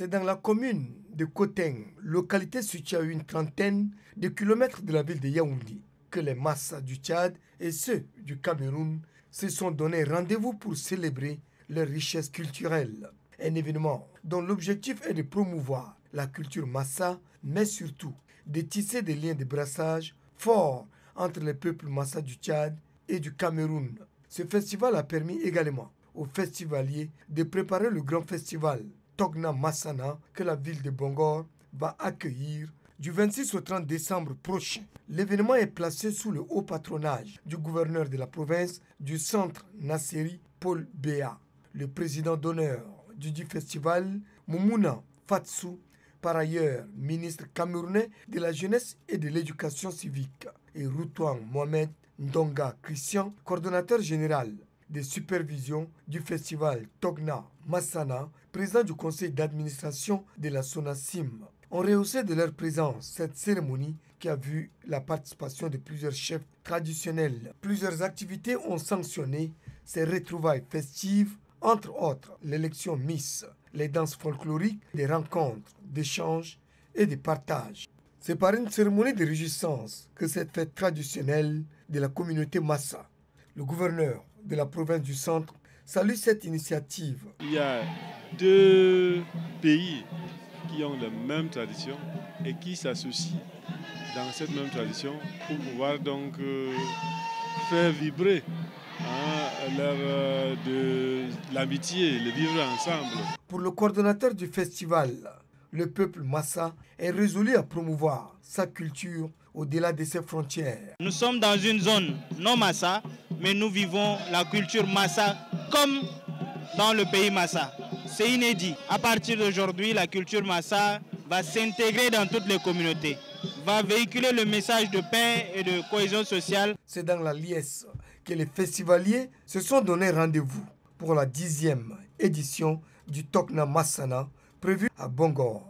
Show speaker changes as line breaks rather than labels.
C'est dans la commune de Koteng, localité située à une trentaine de kilomètres de la ville de Yaoundé, que les Massa du Tchad et ceux du Cameroun se sont donné rendez-vous pour célébrer leur richesse culturelle. Un événement dont l'objectif est de promouvoir la culture Massa, mais surtout de tisser des liens de brassage forts entre les peuples Massa du Tchad et du Cameroun. Ce festival a permis également aux festivaliers de préparer le grand festival Togna Massana que la ville de Bongor va accueillir du 26 au 30 décembre prochain. L'événement est placé sous le haut patronage du gouverneur de la province du centre Nasseri Paul Béa. Le président d'honneur du festival, Moumouna Fatsou, par ailleurs ministre camerounais de la jeunesse et de l'éducation civique, et Routouan Mohamed Ndonga Christian, coordonnateur général de supervision du festival Togna Massana, président du conseil d'administration de la SONASIM, ont rehaussé de leur présence cette cérémonie qui a vu la participation de plusieurs chefs traditionnels. Plusieurs activités ont sanctionné ces retrouvailles festives, entre autres l'élection Miss, les danses folkloriques, des rencontres, d'échanges et de partages. C'est par une cérémonie de réjouissance que cette fête traditionnelle de la communauté Massa, le gouverneur de la province du centre, salue cette initiative.
Il y a deux pays qui ont la même tradition et qui s'associent dans cette même tradition pour pouvoir donc faire vibrer de l'amitié, le vivre ensemble.
Pour le coordonnateur du festival, le peuple Massa est résolu à promouvoir sa culture au-delà de ses frontières.
Nous sommes dans une zone non Massa, mais nous vivons la culture Massa comme dans le pays Massa. C'est inédit. À partir d'aujourd'hui, la culture Massa va s'intégrer dans toutes les communautés, va véhiculer le message de paix et de cohésion sociale.
C'est dans la liesse que les festivaliers se sont donné rendez-vous pour la 10e édition du Togna Massana prévue à Bongor.